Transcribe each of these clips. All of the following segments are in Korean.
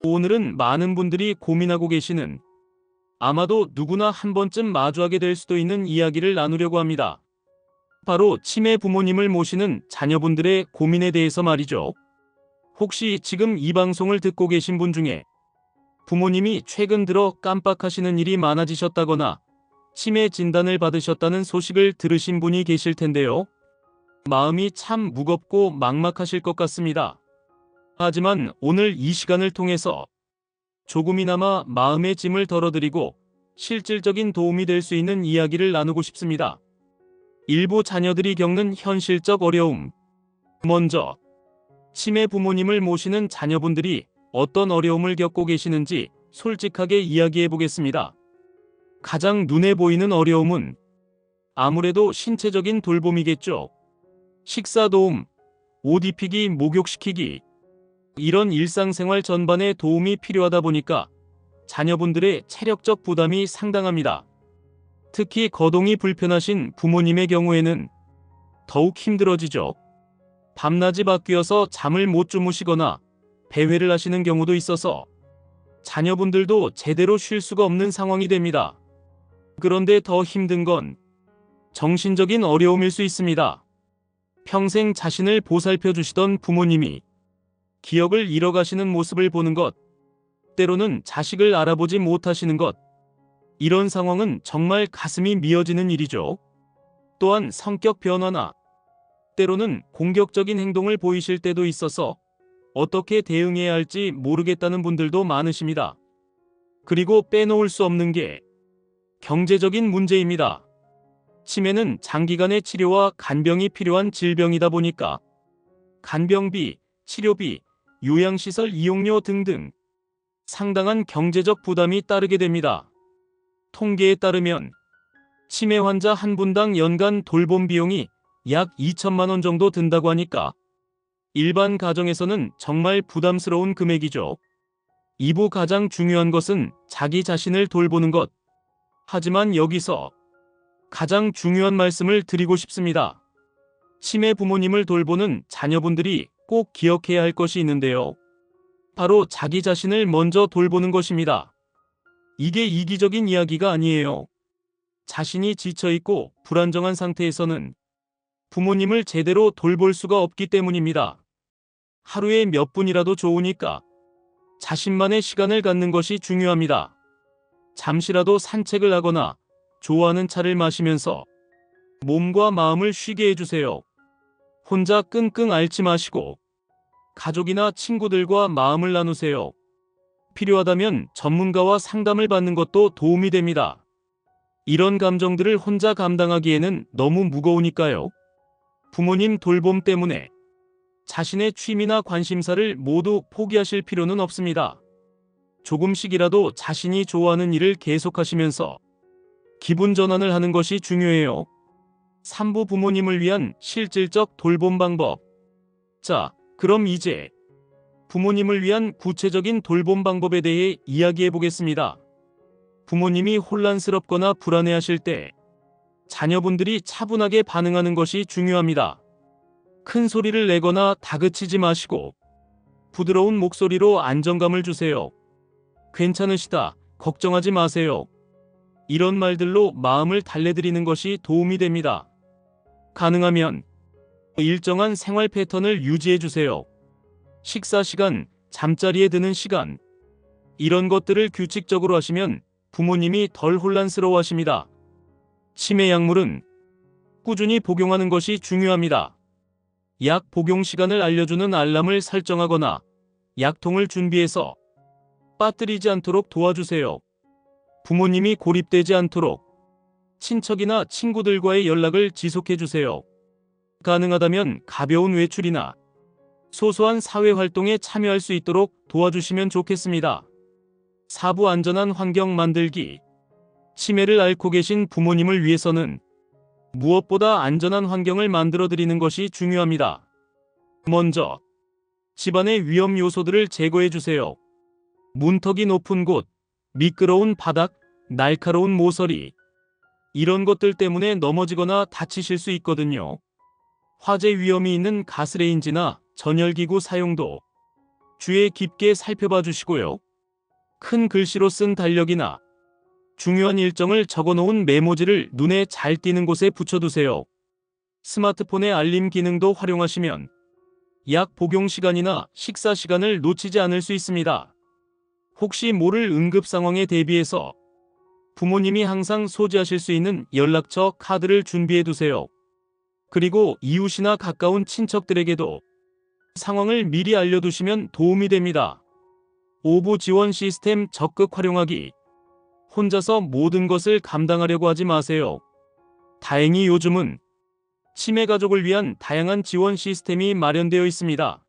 오늘은 많은 분들이 고민하고 계시는, 아마도 누구나 한 번쯤 마주하게 될 수도 있는 이야기를 나누려고 합니다. 바로 치매 부모님을 모시는 자녀분들의 고민에 대해서 말이죠. 혹시 지금 이 방송을 듣고 계신 분 중에 부모님이 최근 들어 깜빡하시는 일이 많아지셨다거나 치매 진단을 받으셨다는 소식을 들으신 분이 계실 텐데요. 마음이 참 무겁고 막막하실 것 같습니다. 하지만 오늘 이 시간을 통해서 조금이나마 마음의 짐을 덜어드리고 실질적인 도움이 될 수 있는 이야기를 나누고 싶습니다. 일부 자녀들이 겪는 현실적 어려움. 먼저, 치매 부모님을 모시는 자녀분들이 어떤 어려움을 겪고 계시는지 솔직하게 이야기해 보겠습니다. 가장 눈에 보이는 어려움은 아무래도 신체적인 돌봄이겠죠. 식사 도움, 옷 입히기, 목욕시키기, 이런 일상생활 전반에 도움이 필요하다 보니까 자녀분들의 체력적 부담이 상당합니다. 특히 거동이 불편하신 부모님의 경우에는 더욱 힘들어지죠. 밤낮이 바뀌어서 잠을 못 주무시거나 배회를 하시는 경우도 있어서 자녀분들도 제대로 쉴 수가 없는 상황이 됩니다. 그런데 더 힘든 건 정신적인 어려움일 수 있습니다. 평생 자신을 보살펴 주시던 부모님이 기억을 잃어가시는 모습을 보는 것, 때로는 자식을 알아보지 못하시는 것, 이런 상황은 정말 가슴이 미어지는 일이죠. 또한 성격 변화나 때로는 공격적인 행동을 보이실 때도 있어서 어떻게 대응해야 할지 모르겠다는 분들도 많으십니다. 그리고 빼놓을 수 없는 게 경제적인 문제입니다. 치매는 장기간의 치료와 간병이 필요한 질병이다 보니까 간병비, 치료비, 요양시설 이용료 등등 상당한 경제적 부담이 따르게 됩니다. 통계에 따르면 치매 환자 한 분당 연간 돌봄 비용이 약 2천만 원 정도 든다고 하니까 일반 가정에서는 정말 부담스러운 금액이죠. 이후 가장 중요한 것은 자기 자신을 돌보는 것. 하지만 여기서 가장 중요한 말씀을 드리고 싶습니다. 치매 부모님을 돌보는 자녀분들이 꼭 기억해야 할 것이 있는데요. 바로 자기 자신을 먼저 돌보는 것입니다. 이게 이기적인 이야기가 아니에요. 자신이 지쳐있고 불안정한 상태에서는 부모님을 제대로 돌볼 수가 없기 때문입니다. 하루에 몇 분이라도 좋으니까 자신만의 시간을 갖는 것이 중요합니다. 잠시라도 산책을 하거나 좋아하는 차를 마시면서 몸과 마음을 쉬게 해주세요. 혼자 끙끙 앓지 마시고 가족이나 친구들과 마음을 나누세요. 필요하다면 전문가와 상담을 받는 것도 도움이 됩니다. 이런 감정들을 혼자 감당하기에는 너무 무거우니까요. 부모님 돌봄 때문에 자신의 취미나 관심사를 모두 포기하실 필요는 없습니다. 조금씩이라도 자신이 좋아하는 일을 계속하시면서 기분 전환을 하는 것이 중요해요. 산부 부모님을 위한 실질적 돌봄 방법. 자, 그럼 이제 부모님을 위한 구체적인 돌봄 방법에 대해 이야기해 보겠습니다. 부모님이 혼란스럽거나 불안해하실 때 자녀분들이 차분하게 반응하는 것이 중요합니다. 큰 소리를 내거나 다그치지 마시고 부드러운 목소리로 안정감을 주세요. 괜찮으시다, 걱정하지 마세요. 이런 말들로 마음을 달래드리는 것이 도움이 됩니다. 가능하면 일정한 생활 패턴을 유지해 주세요. 식사 시간, 잠자리에 드는 시간, 이런 것들을 규칙적으로 하시면 부모님이 덜 혼란스러워 하십니다. 치매 약물은 꾸준히 복용하는 것이 중요합니다. 약 복용 시간을 알려주는 알람을 설정하거나 약통을 준비해서 빠뜨리지 않도록 도와주세요. 부모님이 고립되지 않도록 친척이나 친구들과의 연락을 지속해주세요. 가능하다면 가벼운 외출이나 소소한 사회활동에 참여할 수 있도록 도와주시면 좋겠습니다. 사부 안전한 환경 만들기. 치매를 앓고 계신 부모님을 위해서는 무엇보다 안전한 환경을 만들어드리는 것이 중요합니다. 먼저, 집안의 위험 요소들을 제거해주세요. 문턱이 높은 곳, 미끄러운 바닥, 날카로운 모서리, 이런 것들 때문에 넘어지거나 다치실 수 있거든요. 화재 위험이 있는 가스레인지나 전열기구 사용도 주의 깊게 살펴봐 주시고요. 큰 글씨로 쓴 달력이나 중요한 일정을 적어놓은 메모지를 눈에 잘 띄는 곳에 붙여두세요. 스마트폰의 알림 기능도 활용하시면 약 복용 시간이나 식사 시간을 놓치지 않을 수 있습니다. 혹시 모를 응급 상황에 대비해서 부모님이 항상 소지하실 수 있는 연락처 카드를 준비해 두세요. 그리고 이웃이나 가까운 친척들에게도 상황을 미리 알려두시면 도움이 됩니다. 오보 지원 시스템 적극 활용하기. 혼자서 모든 것을 감당하려고 하지 마세요. 다행히 요즘은 치매 가족을 위한 다양한 지원 시스템이 마련되어 있습니다.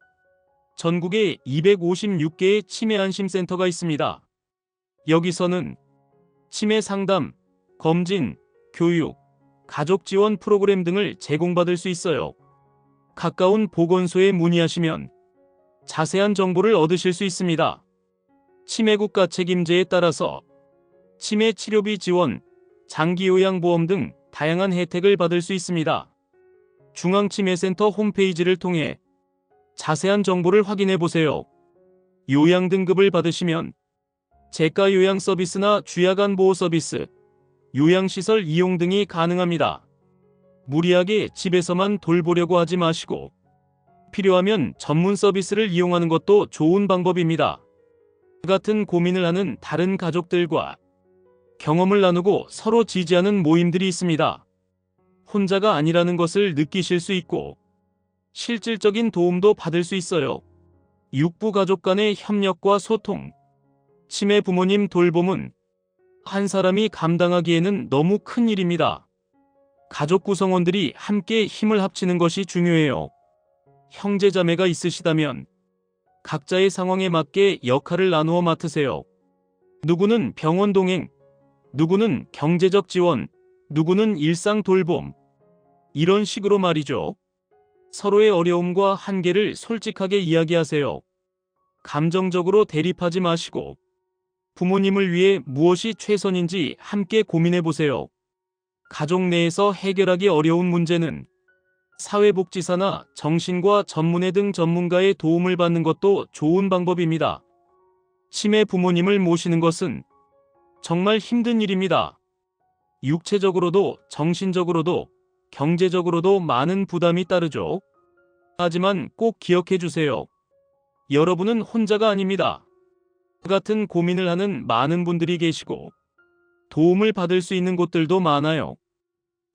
전국에 256개의 치매 안심센터가 있습니다. 여기서는 치매 상담, 검진, 교육, 가족 지원 프로그램 등을 제공받을 수 있어요. 가까운 보건소에 문의하시면 자세한 정보를 얻으실 수 있습니다. 치매 국가 책임제에 따라서 치매 치료비 지원, 장기요양보험 등 다양한 혜택을 받을 수 있습니다. 중앙치매센터 홈페이지를 통해 자세한 정보를 확인해 보세요. 요양 등급을 받으시면 재가 요양 서비스나 주야간 보호 서비스, 요양시설 이용 등이 가능합니다. 무리하게 집에서만 돌보려고 하지 마시고 필요하면 전문 서비스를 이용하는 것도 좋은 방법입니다. 같은 고민을 하는 다른 가족들과 경험을 나누고 서로 지지하는 모임들이 있습니다. 혼자가 아니라는 것을 느끼실 수 있고 실질적인 도움도 받을 수 있어요. 육부 가족 간의 협력과 소통. 치매 부모님 돌봄은 한 사람이 감당하기에는 너무 큰 일입니다. 가족 구성원들이 함께 힘을 합치는 것이 중요해요. 형제자매가 있으시다면 각자의 상황에 맞게 역할을 나누어 맡으세요. 누구는 병원 동행, 누구는 경제적 지원, 누구는 일상 돌봄. 이런 식으로 말이죠. 서로의 어려움과 한계를 솔직하게 이야기하세요. 감정적으로 대립하지 마시고 부모님을 위해 무엇이 최선인지 함께 고민해 보세요. 가족 내에서 해결하기 어려운 문제는 사회복지사나 정신과 전문의 등 전문가의 도움을 받는 것도 좋은 방법입니다. 치매 부모님을 모시는 것은 정말 힘든 일입니다. 육체적으로도 정신적으로도 경제적으로도 많은 부담이 따르죠. 하지만 꼭 기억해 주세요. 여러분은 혼자가 아닙니다. 같은 고민을 하는 많은 분들이 계시고 도움을 받을 수 있는 곳들도 많아요.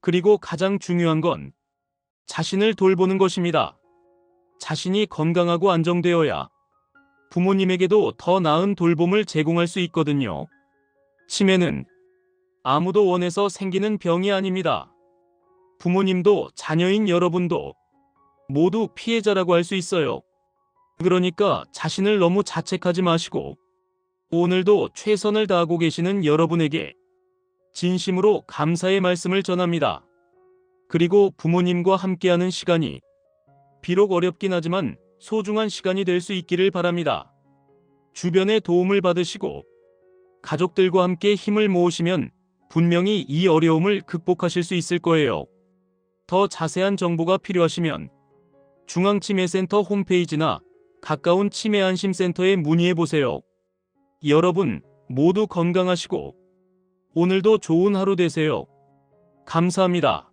그리고 가장 중요한 건 자신을 돌보는 것입니다. 자신이 건강하고 안정되어야 부모님에게도 더 나은 돌봄을 제공할 수 있거든요. 치매는 아무도 원해서 생기는 병이 아닙니다. 부모님도 자녀인 여러분도 모두 피해자라고 할 수 있어요. 그러니까 자신을 너무 자책하지 마시고 오늘도 최선을 다하고 계시는 여러분에게 진심으로 감사의 말씀을 전합니다. 그리고 부모님과 함께하는 시간이 비록 어렵긴 하지만 소중한 시간이 될 수 있기를 바랍니다. 주변의 도움을 받으시고 가족들과 함께 힘을 모으시면 분명히 이 어려움을 극복하실 수 있을 거예요. 더 자세한 정보가 필요하시면 중앙치매센터 홈페이지나 가까운 치매안심센터에 문의해 보세요. 여러분 모두 건강하시고 오늘도 좋은 하루 되세요. 감사합니다.